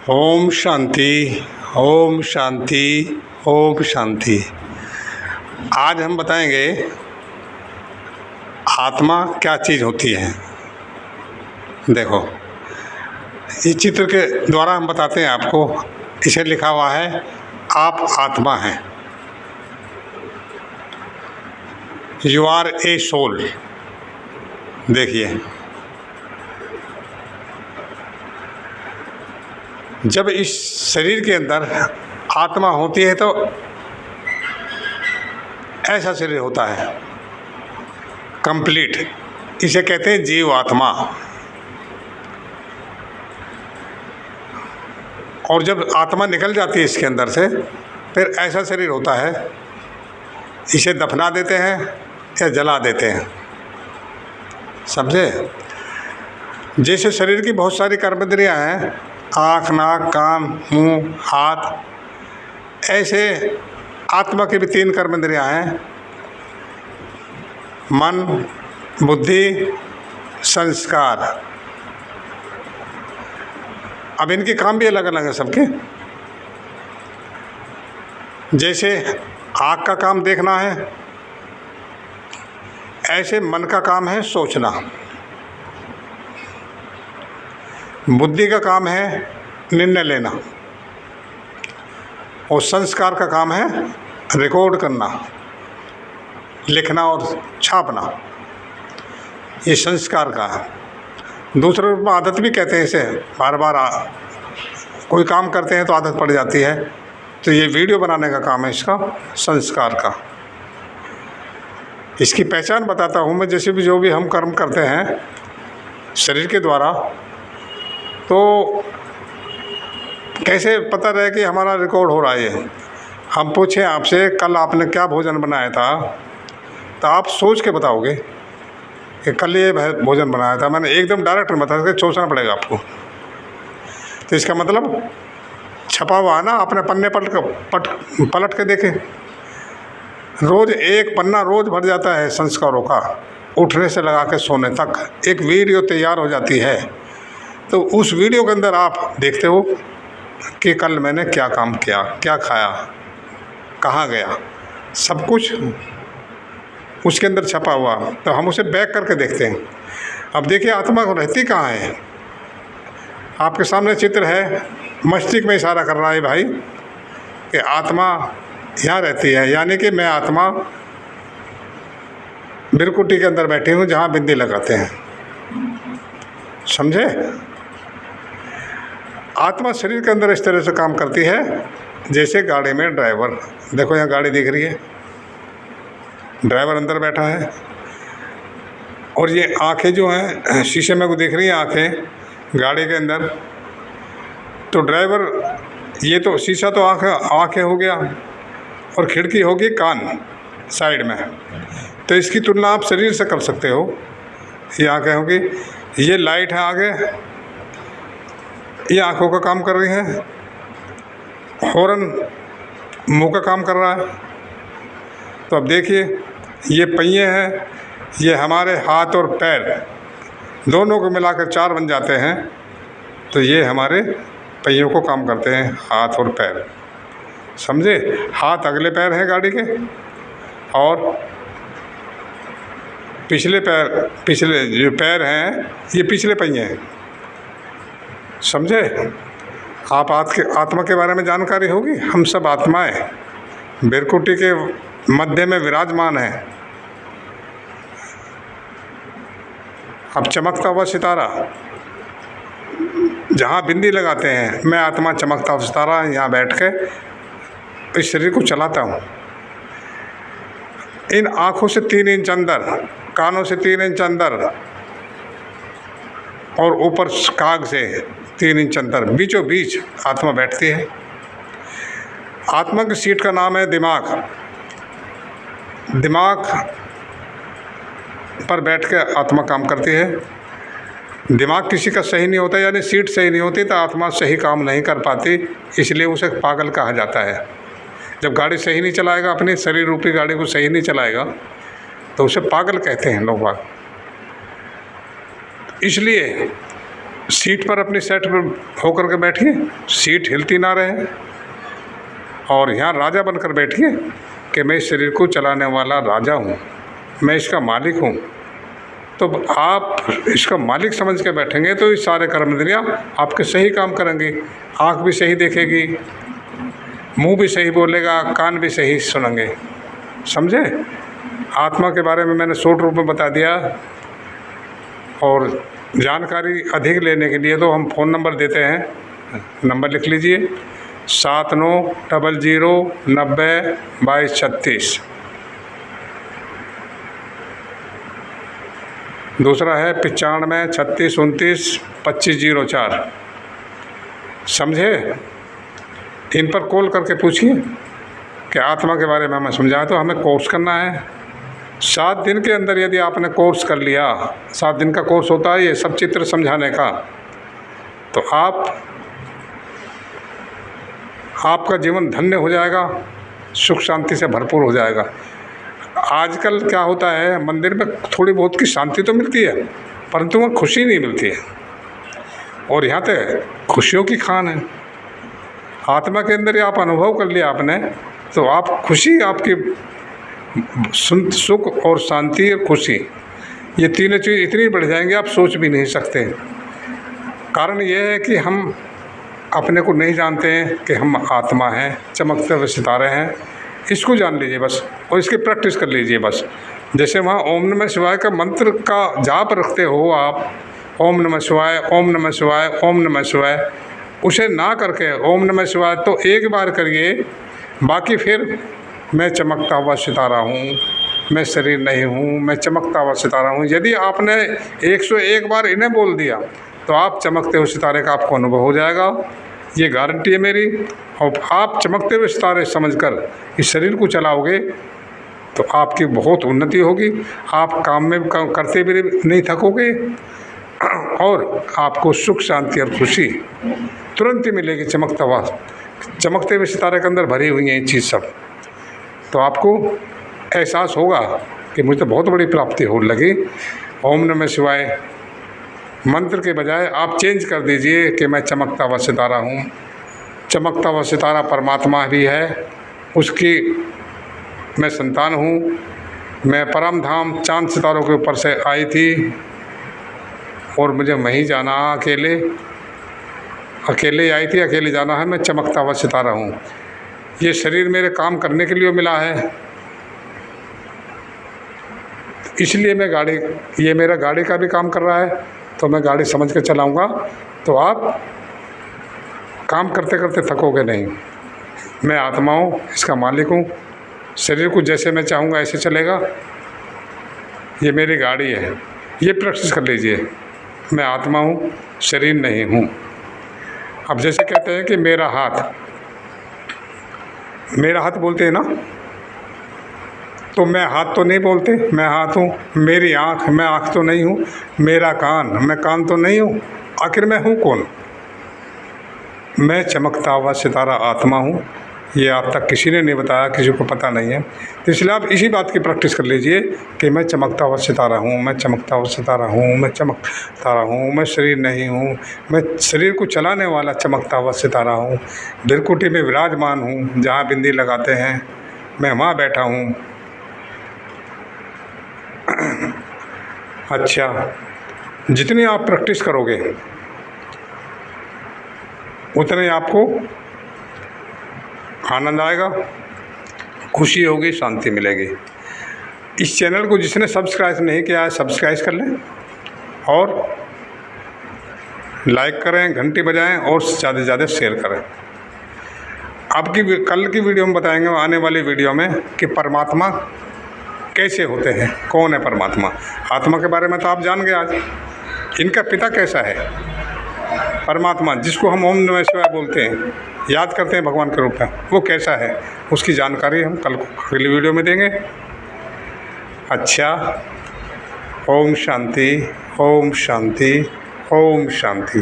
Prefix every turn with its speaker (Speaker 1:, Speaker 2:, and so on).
Speaker 1: ओम शांति, ओम शांति, ओम शांति। आज हम बताएंगे आत्मा क्या चीज़ होती है। देखो, इस चित्र के द्वारा हम बताते हैं आपको। इसे लिखा हुआ है आप आत्मा हैं, यू आर ए सोल। देखिए, जब इस शरीर के अंदर आत्मा होती है तो ऐसा शरीर होता है कंप्लीट। इसे कहते हैं जीव आत्मा। और जब आत्मा निकल जाती है इसके अंदर से, फिर ऐसा शरीर होता है, इसे दफना देते हैं या जला देते हैं। समझे? जैसे शरीर की बहुत सारी कर्मेंद्रियाँ हैं, आँख, नाक, कान, मुंह, हाथ, ऐसे आत्मा की भी 3 कर्मेंद्रियाँ हैं, मन, बुद्धि, संस्कार। अब इनके काम भी अलग अलग हैं सबके। जैसे आँख का काम देखना है, ऐसे मन का काम है सोचना, बुद्धि का काम है निर्णय लेना, और संस्कार का काम है रिकॉर्ड करना, लिखना और छापना। ये संस्कार का है। दूसरे रूप में आदत भी कहते हैं इसे। बार बार कोई काम करते हैं तो आदत पड़ जाती है, तो ये वीडियो बनाने का काम है इसका, संस्कार का। इसकी पहचान बताता हूँ मैं। जैसे भी जो भी हम कर्म करते हैं शरीर के द्वारा, तो कैसे पता रहे कि हमारा रिकॉर्ड हो रहा है। हम पूछें आपसे, कल आपने क्या भोजन बनाया था, तो आप सोच के बताओगे कि कल ये भोजन बनाया था। मैंने एकदम डायरेक्ट बता के सोचना पड़ेगा आपको। तो इसका मतलब छपा हुआ है ना, आपने पन्ने पलट के देखे। रोज़ एक पन्ना रोज़ भर जाता है संस्कारों का, उठने से लगा के सोने तक एक वीडियो तैयार हो जाती है। तो उस वीडियो के अंदर आप देखते हो कि कल मैंने क्या काम किया, क्या खाया, कहाँ गया, सब कुछ उसके अंदर छपा हुआ। तो हम उसे बैक करके देखते हैं। अब देखिए आत्मा को रहती कहाँ है। आपके सामने चित्र है, मस्तिष्क में इशारा कर रहा है भाई कि आत्मा यहाँ रहती है। यानी कि मैं आत्मा बिरकुटी के अंदर बैठी हूँ जहाँ बिंदी लगाते हैं। समझे? आत्मा शरीर के अंदर इस तरह से काम करती है जैसे गाड़ी में ड्राइवर। देखो यहाँ गाड़ी दिख रही है, ड्राइवर अंदर बैठा है, और ये आंखें जो हैं शीशे में को दिख रही हैं आंखें गाड़ी के अंदर। तो ड्राइवर, ये तो शीशा तो आंखें हो गया, और खिड़की होगी कान साइड में। तो इसकी तुलना आप शरीर से कर सकते हो। ये आंखें होगी, ये लाइट है आगे, ये आंखों का काम कर रही है, हॉर्न मुंह का काम कर रहा है। तो अब देखिए, ये पहिए हैं, ये हमारे हाथ और पैर दोनों को मिलाकर 4 बन जाते हैं। तो ये हमारे पहियों को काम करते हैं, हाथ और पैर। समझे? हाथ अगले पैर हैं गाड़ी के, और पिछले जो पैर हैं ये पिछले पहिए हैं। समझे? आप आत्मा के बारे में जानकारी होगी। हम सब आत्माएं बिरकुटी के मध्य में विराजमान है। अब चमकता हुआ सितारा, जहाँ बिंदी लगाते हैं, मैं आत्मा चमकता हुआ सितारा यहाँ बैठ के इस शरीर को चलाता हूँ। इन आँखों से 3 इंच अंदर, कानों से 3 इंच अंदर, और ऊपर काग से 3 इंच अंदर, बीचों बीच आत्मा बैठती है। आत्मा की सीट का नाम है दिमाग। दिमाग पर बैठ के आत्मा काम करती है। दिमाग किसी का सही नहीं होता, यानी सीट सही नहीं होती तो आत्मा सही काम नहीं कर पाती, इसलिए उसे पागल कहा जाता है। जब गाड़ी सही नहीं चलाएगा, अपनी शरीर रूपी गाड़ी को सही नहीं चलाएगा, तो उसे पागल कहते हैं लोग बाग। इसलिए सीट पर अपनी सेट पर होकर के बैठिए, सीट हिलती ना रहे, और यहाँ राजा बनकर बैठिए कि मैं इस शरीर को चलाने वाला राजा हूँ, मैं इसका मालिक हूँ। तो आप इसका मालिक समझ के बैठेंगे तो ये सारे कर्म इंद्रियाँ आपके सही काम करेंगी। आँख भी सही देखेगी, मुंह भी सही बोलेगा, कान भी सही सुनेंगे। समझे? आत्मा के बारे में मैंने शॉर्ट रूप में बता दिया। और जानकारी अधिक लेने के लिए तो हम फ़ोन नंबर देते हैं, नंबर लिख लीजिए 7900902236। दूसरा है 9536292504। समझे? इन पर कॉल करके पूछिए कि आत्मा के बारे में हमें समझाया। तो हमें कोर्स करना है 7 दिन के अंदर। यदि आपने कोर्स कर लिया, 7 दिन का कोर्स होता है ये सब चित्र समझाने का, तो आपका जीवन धन्य हो जाएगा, सुख शांति से भरपूर हो जाएगा। आजकल क्या होता है, मंदिर में थोड़ी बहुत की शांति तो मिलती है, परंतु वहाँ खुशी नहीं मिलती है। और यहाँ तो खुशियों की खान है। आत्मा के अंदर आप अनुभव कर लिया आपने, तो आप खुशी, आपकी सुख और शांति और खुशी, ये तीनों चीज़ इतनी बढ़ जाएंगी आप सोच भी नहीं सकते। कारण ये है कि हम अपने को नहीं जानते हैं कि हम आत्मा हैं, चमकते हुए सितारे हैं। इसको जान लीजिए बस, और इसकी प्रैक्टिस कर लीजिए बस। जैसे वहाँ ओम नमः शिवाय का मंत्र का जाप रखते हो आप, ओम नमः शिवाय, ओम नमः शिवाय, ओम नमः शिवाय, उसे ना करके ओम नमः शिवाय तो एक बार करिए, बाकी फिर मैं चमकता हुआ सितारा हूँ, मैं शरीर नहीं हूँ, मैं चमकता हुआ सितारा हूँ। यदि आपने 101 बार इन्हें बोल दिया तो आप चमकते हुए सितारे का आपको अनुभव हो जाएगा, ये गारंटी है मेरी। और आप चमकते हुए सितारे समझकर इस शरीर को चलाओगे तो आपकी बहुत उन्नति होगी। आप काम में करते भी नहीं थकोगे, और आपको सुख शांति और खुशी तुरंत ही मिलेगी। चमकते हुए सितारे के अंदर भरी हुई है ये चीज़ सब। तो आपको एहसास होगा कि मुझे तो बहुत बड़ी प्राप्ति हो लगी। ओम नमः शिवाय मंत्र के बजाय आप चेंज कर दीजिए कि मैं चमकता हुआ सितारा हूँ। चमकता हुआ सितारा परमात्मा भी है, उसकी मैं संतान हूँ। मैं परम धाम चांद सितारों के ऊपर से आई थी और मुझे वहीं जाना, अकेले आई थी, अकेले जाना है। मैं चमकता हुआ सितारा हूँ। ये शरीर मेरे काम करने के लिए मिला है, इसलिए मैं ये मेरा गाड़ी का भी काम कर रहा है, तो मैं गाड़ी समझ के चलाऊँगा। तो आप काम करते करते थकोगे नहीं। मैं आत्मा हूँ, इसका मालिक हूँ। शरीर को जैसे मैं चाहूँगा ऐसे चलेगा। ये मेरी गाड़ी है, ये प्रैक्टिस कर लीजिए। मैं आत्मा हूँ, शरीर नहीं हूँ। अब जैसे कहते हैं कि मेरा हाथ बोलते हैं ना, तो मैं हाथ तो नहीं बोलते, मैं हाथ हूँ। मेरी आँख, मैं आँख तो नहीं हूँ। मेरा कान, मैं कान तो नहीं हूँ। आखिर मैं हूँ कौन? मैं चमकता हुआ सितारा आत्मा हूँ। ये आज तक किसी ने नहीं बताया, किसी को पता नहीं है। तो इसलिए आप इसी बात की प्रैक्टिस कर लीजिए कि मैं चमकता हुआ सितारा हूँ, मैं चमकता हुआ सितारा हूँ, मैं चमकता हूँ, मैं शरीर नहीं हूँ, मैं शरीर को चलाने वाला चमकता हुआ सितारा हूँ। बिरकुटी में विराजमान हूँ, जहाँ बिंदी लगाते हैं मैं वहाँ बैठा हूँ। अच्छा, जितनी आप प्रैक्टिस करोगे उतने आपको आनंद आएगा, खुशी होगी, शांति मिलेगी। इस चैनल को जिसने सब्सक्राइब नहीं किया है, सब्सक्राइब कर लें और लाइक करें, घंटी बजाएं और ज़्यादा से ज़्यादा शेयर करें। अब की कल की वीडियो में बताएंगे, आने वाली वीडियो में, कि परमात्मा कैसे होते हैं, कौन है परमात्मा। आत्मा के बारे में तो आप जान गए आज। इनका पिता कैसा है? परमात्मा, जिसको हम ओम नमः शिवाय बोलते हैं, याद करते हैं भगवान के रूप में, वो कैसा है, उसकी जानकारी हम कल अगली वीडियो में देंगे। अच्छा, ओम शांति, ओम शांति, ओम शांति।